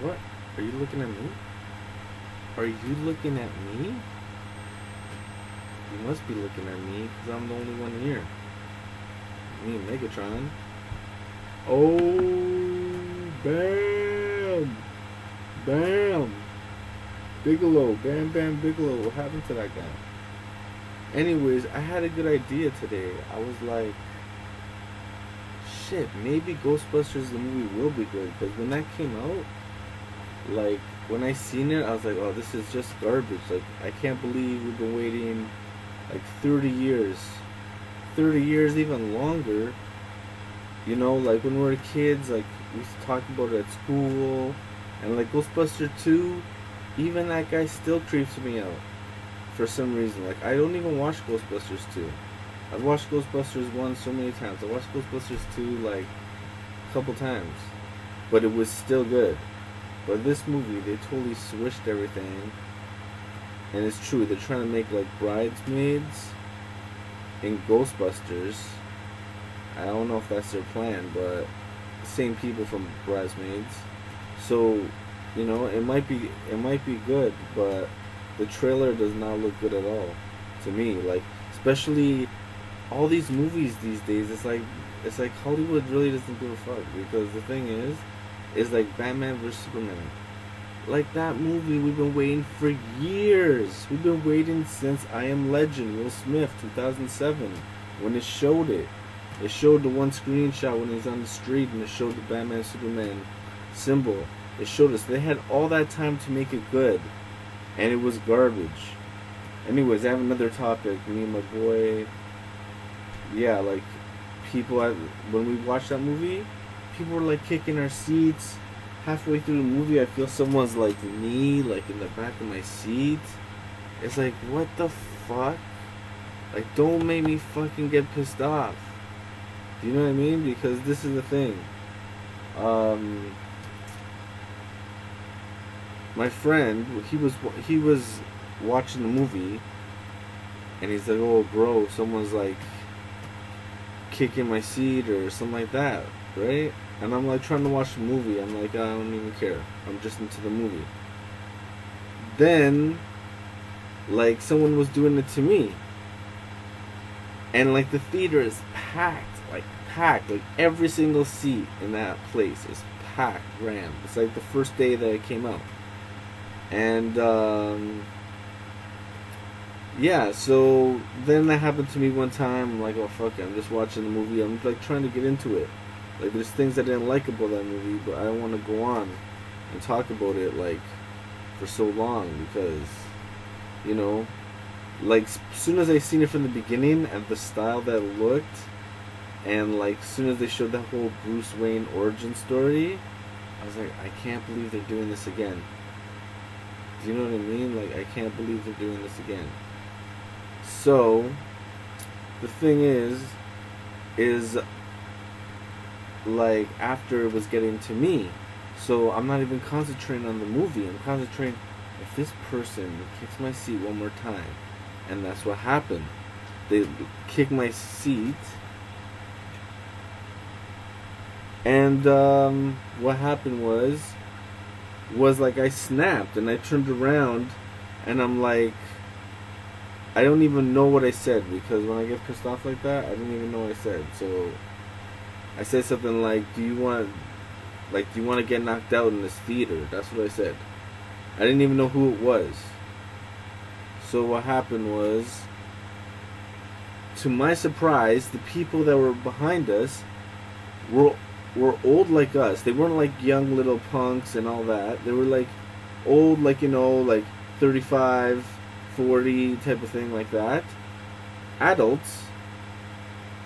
What? Are you looking at me? Are you looking at me? You must be looking at me because I'm the only one here. Me and Megatron. Oh, bam! Bam! Bigelow. Bam, bam, Bigelow. What happened to that guy? Anyways, I had a good idea today. I was like, shit, maybe Ghostbusters the movie will be good. Because when that came out, like, when I seen it, I was like, oh, this is just garbage. Like, I can't believe we've been waiting, like, 30 years. 30 years, even longer. You know, like, when we were kids, like, we used to talk about it at school. And, like, Ghostbusters 2, even that guy still creeps me out. For some reason. Like, I don't even watch Ghostbusters 2. I've watched Ghostbusters 1 so many times. I watched Ghostbusters 2, like, a couple times. But it was still good. But this movie, they totally switched everything. And it's true, they're trying to make, like, Bridesmaids in Ghostbusters. I don't know if that's their plan, but same people from Bridesmaids. So, you know, it might be good, but the trailer does not look good at all to me. Like, especially all these movies these days, it's like Hollywood really doesn't give a fuck, because the thing is like Batman vs Superman. Like, that movie, we've been waiting for years. We've been waiting since I Am Legend, Will Smith, 2007, when it showed it. It showed the one screenshot when he was on the street, and it showed the Batman Superman symbol. It showed us. They had all that time to make it good, and it was garbage. Anyways, I have another topic. Me and my boy, yeah, like, people, when we watched that movie, people were, like, kicking our seats. Halfway through the movie, I feel someone's, like, knee, like, in the back of my seat. It's like, what the fuck? Like, don't make me fucking get pissed off. Do you know what I mean? Because this is the thing. My friend, he was watching the movie, and he's like, oh, bro, someone's, like, kicking my seat or something like that, right? And I'm, like, trying to watch the movie. I'm like, I don't even care. I'm just into the movie. Then, like, someone was doing it to me. And, like, the theater is packed. Like, every single seat in that place is packed, rammed. It's like the first day that it came out. And, yeah, so then that happened to me one time. I'm like, oh, fuck it. I'm just watching the movie. I'm, like, trying to get into it. Like, there's things I didn't like about that movie, but I don't want to go on and talk about it, like, for so long, because, you know, like, as soon as I seen it from the beginning and the style that it looked, and, like, as soon as they showed that whole Bruce Wayne origin story, I was like, I can't believe they're doing this again. Do you know what I mean? Like, I can't believe they're doing this again. So, the thing is, like, after it was getting to me, so I'm not even concentrating on the movie. I'm concentrating, if this person kicks my seat one more time, and that's what happened. They kicked my seat, and what happened was like, I snapped, and I turned around, and I'm like, I don't even know what I said, because when I get pissed off like that, I don't even know what I said. So I said something like, do you want to get knocked out in this theater? That's what I said. I didn't even know who it was. So what happened was, to my surprise, the people that were behind us were old like us. They weren't like young little punks and all that. They were like old, like, you know, like 35, 40 type of thing, like that. Adults.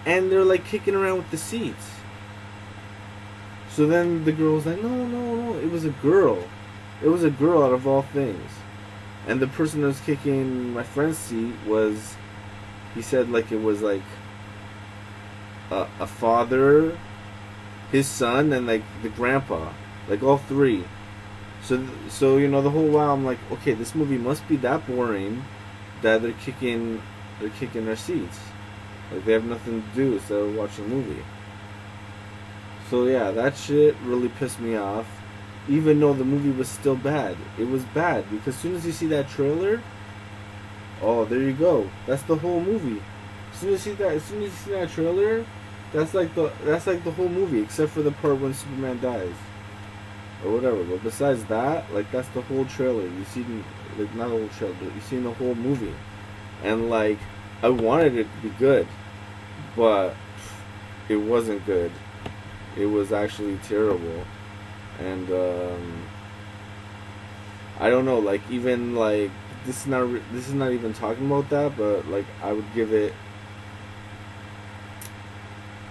And they're like kicking around with the seats. So then the girl was like, no, it was a girl. It was a girl out of all things. And the person that was kicking my friend's seat was, he said, like, it was like a father, his son, and like the grandpa, like all three. So you know, the whole while I'm like, okay, this movie must be that boring that they're kicking their seats. Like, they have nothing to do instead of watching a movie. So yeah, that shit really pissed me off. even though the movie was still bad. It was bad because as soon as you see that trailer, oh, there you go. That's the whole movie. As soon as you see that trailer, that's like the whole movie, except for the part when Superman dies, or whatever. But besides that, like that's the whole trailer. You see, like not the whole trailer, but you seen the whole movie, and like I wanted it to be good, but it wasn't good. It was actually terrible, and I don't know. Like even like this is not even talking about that, but like I would give it.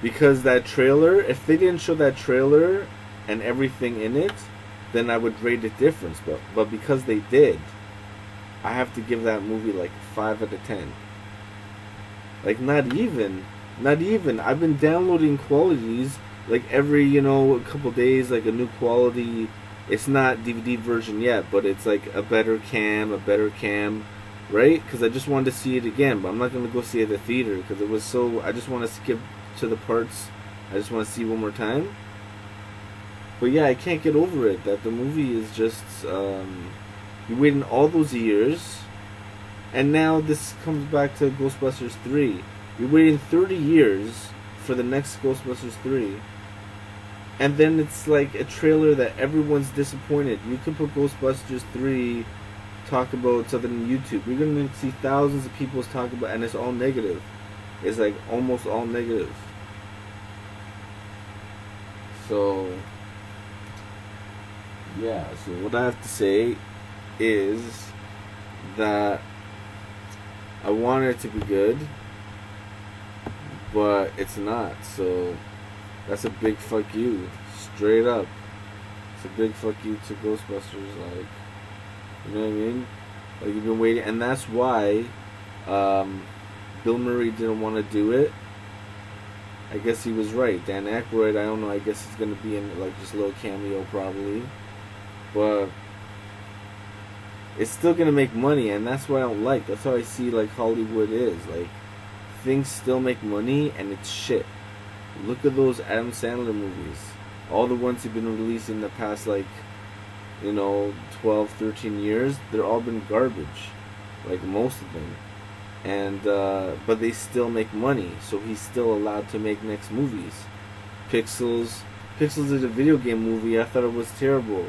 Because that trailer, if they didn't show that trailer and everything in it, then I would rate it different. But because they did, I have to give that movie like 5 out of 10. Like not even. I've been downloading qualities like every a couple days, like a new quality. It's not DVD version yet, but it's like a better cam, right? Because I just wanted to see it again, but I'm not gonna go see it at the theater because it was so. I just want to skip to the parts I just want to see one more time. But yeah, I can't get over it that the movie is just you waiting all those years, and now this comes back to Ghostbusters 3. You're waiting 30 years for the next Ghostbusters 3, and then it's like a trailer that everyone's disappointed. You can put Ghostbusters 3 talk about something on YouTube, you're gonna see thousands of people talk about, and it's all negative. It's like almost all negative. So yeah, so what I have to say is that I want it to be good, but it's not. So that's a big fuck you, straight up. It's a big fuck you to Ghostbusters. Like, you know what I mean? Like you've been waiting, and that's why Bill Murray didn't want to do it. I guess he was right. Dan Aykroyd, I don't know, I guess he's going to be in like just a little cameo probably. But it's still going to make money, and that's what I don't like. That's how I see like Hollywood is. Like, things still make money, and it's shit. Look at those Adam Sandler movies. All the ones he's been releasing in the past, like, 12, 13 years, they're all been garbage. Like, most of them. And but they still make money, so he's still allowed to make next movies. Pixels is a video game movie. I thought it was terrible.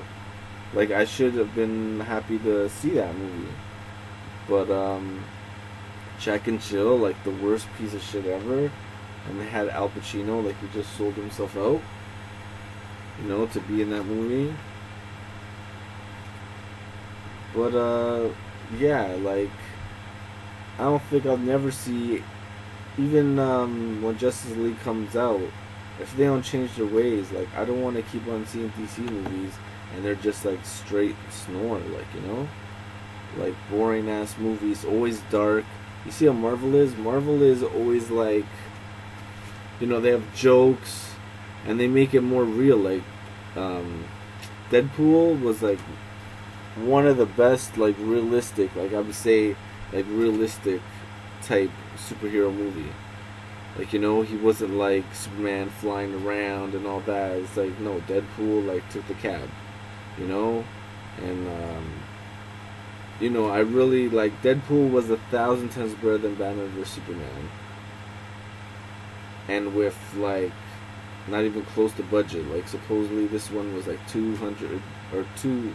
Like, I should have been happy to see that movie. But Jack and Jill, like the worst piece of shit ever. And they had Al Pacino, like he just sold himself out, to be in that movie. But yeah, like, I don't think I'll never see, even when Justice League comes out, if they don't change their ways, like, I don't want to keep on seeing DC movies and they're just like straight snore, like, like boring ass movies, always dark. You see how Marvel is? Marvel is always like, they have jokes and they make it more real. Like, Deadpool was like one of the best, like, realistic, like I would say, like realistic type superhero movie. Like, he wasn't like Superman flying around and all that. It's like, no, Deadpool like took the cab, and I really like Deadpool was 1,000 times better than Batman vs Superman, and with like not even close to budget. Like, supposedly this one was like 200 or 2.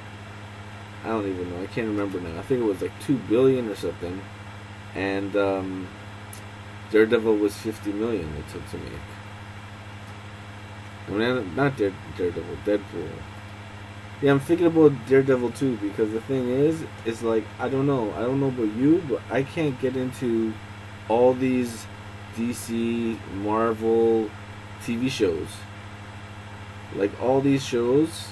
I don't even know. I can't remember now. I think it was like $2 billion or something, and Daredevil was $50 million it took to make. I mean, not Daredevil, Deadpool. Yeah, I'm thinking about Daredevil too, because the thing is like, I don't know about you, but I can't get into all these DC, Marvel TV shows. Like, all these shows,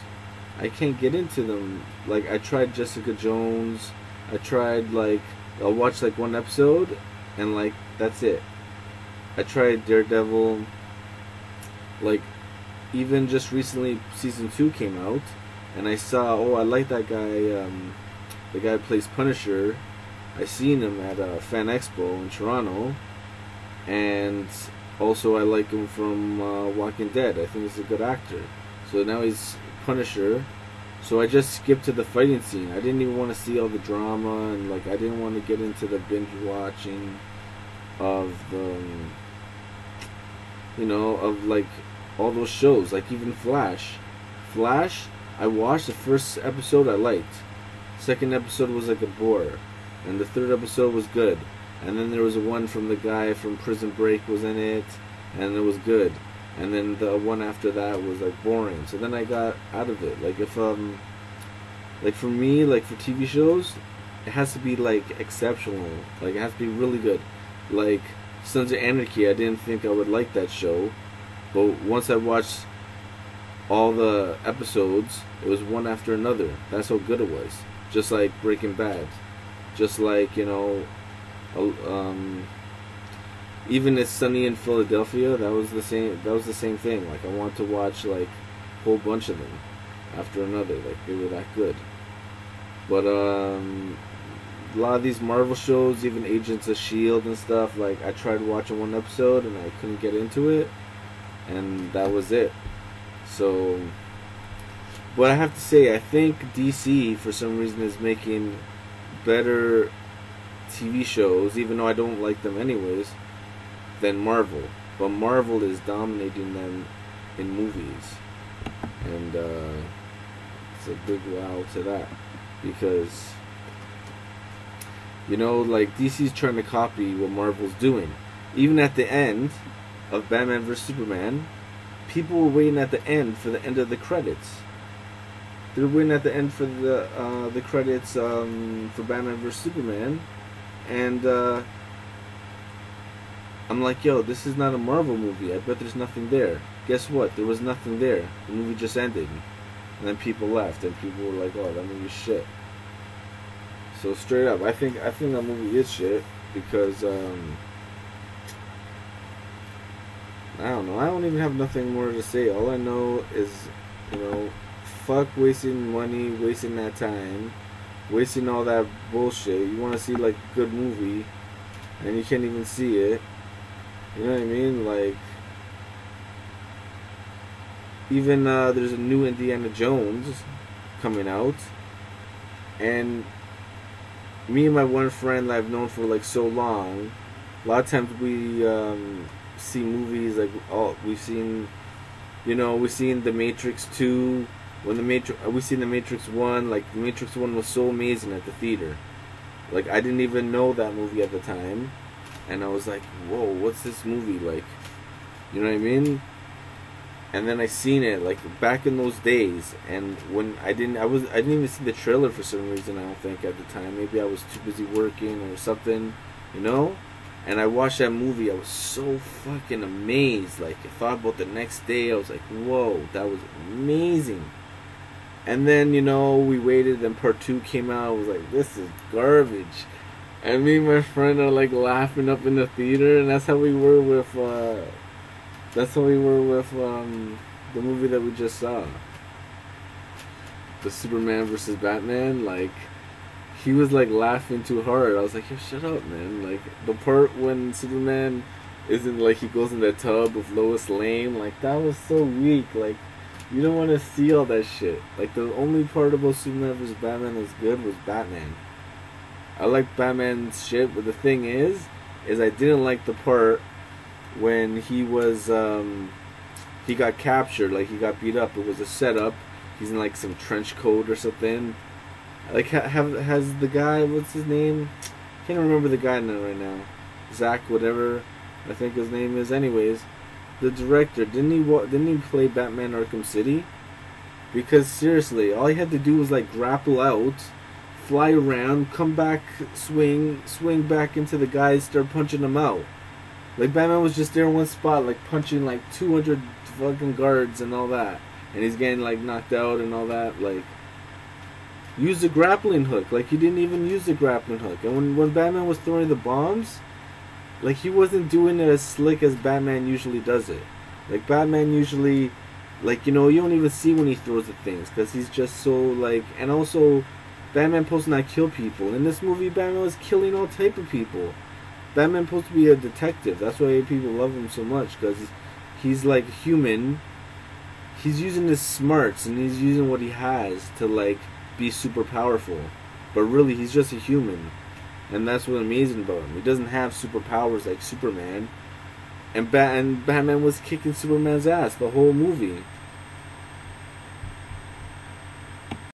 I can't get into them. Like, I tried Jessica Jones, I tried, like, I'll watch like one episode, and like, that's it. I tried Daredevil, like, even just recently season 2 came out, and I saw, I like that guy, the guy who plays Punisher. I seen him at a Fan Expo in Toronto, and also I like him from Walking Dead. I think he's a good actor. So now he's Punisher, So I just skipped to the fighting scene. I didn't even want to see all the drama, and like I didn't want to get into the binge watching of the, you know, of like all those shows, like even Flash. Flash, I watched the first episode, I liked. Second episode was like a bore, and the third episode was good. And then there was a one from the guy from Prison Break was in it, and it was good. And then the one after that was like boring. So then I got out of it. Like if like for me, like for TV shows, it has to be like exceptional. Like it has to be really good. Like Sons of Anarchy, I didn't think I would like that show, but once I watched all the episodes, it was one after another. That's how good it was. Just like Breaking Bad, just like, you know, even It's Sunny in Philadelphia. That was the same. That was the same thing. Like I want to watch like a whole bunch of them after another. Like they were that good. But a lot of these Marvel shows, even Agents of S.H.I.E.L.D. and stuff, like I tried watching one episode and I couldn't get into it, and that was it. So, but I have to say, I think DC for some reason is making better TV shows, even though I don't like them anyways, than Marvel. But Marvel is dominating them in movies, and it's a big wow to that, because, you know, like DC's trying to copy what Marvel's doing. Even at the end of Batman vs Superman, people were waiting at the end for the end of the credits. They're waiting at the end for the credits for Batman vs Superman, and I'm like, yo, this is not a Marvel movie. I bet there's nothing there. Guess what? There was nothing there. The movie just ended, and then people left, and people were like, oh, that movie's shit. So straight up, I think that movie is shit, because I don't know. I don't even have nothing more to say. All I know is, you know, fuck wasting money, wasting that time, wasting all that bullshit. You want to see like a good movie, and you can't even see it. You know what I mean? Like, even there's a new Indiana Jones coming out, and me and my one friend that I've known for like so long, a lot of times we see movies like, oh, we've seen The Matrix 2, we've seen The Matrix 1, like The Matrix 1 was so amazing at the theater. Like I didn't even know that movie at the time, and I was like, whoa, what's this movie like? You know what I mean? And then I seen it like back in those days, and when I didn't even see the trailer for some reason. I don't think at the time. Maybe I was too busy working or something, you know. And I watched that movie. I was so fucking amazed. Like I thought about the next day. I was like, whoa, that was amazing. And then, you know, we waited, and part 2 came out. I was like, this is garbage. And me and my friend are like laughing up in the theater, and that's how we were with the movie that we just saw, the Superman versus Batman. Like he was like laughing too hard. I was like, yo, shut up, man. Like the part when Superman isn't, like, he goes in the tub with Lois Lane, like that was so weak. Like you don't want to see all that shit. Like the only part about Superman versus Batman that was good was Batman. I like Batman's shit, but the thing is I didn't like the part when he was he got captured, like he got beat up. It was a setup. He's in like some trench coat or something. Like has the guy, what's his name? Can't remember the guy now right now. Zach whatever I think his name is. Anyways, the director, didn't he play Batman Arkham City? Because seriously, all he had to do was like grapple out, fly around, come back, swing back into the guys, start punching them out. Like Batman was just there in one spot, like punching like 200 fucking guards and all that, and he's getting like knocked out and all that. Like, use the grappling hook. Like he didn't even use the grappling hook. And when Batman was throwing the bombs, like he wasn't doing it as slick as Batman usually does it. Like Batman usually, like, you know, you don't even see when he throws the things, because he's just so like. And also, Batman supposed to not kill people. In this movie, Batman was killing all type of people. Batman's supposed to be a detective. That's why people love him so much, because he's like human. he's using his smarts and he's using what he has to like be super powerful, but really he's just a human, and that's what's amazing about him. He doesn't have superpowers like Superman, and Batman was kicking Superman's ass the whole movie.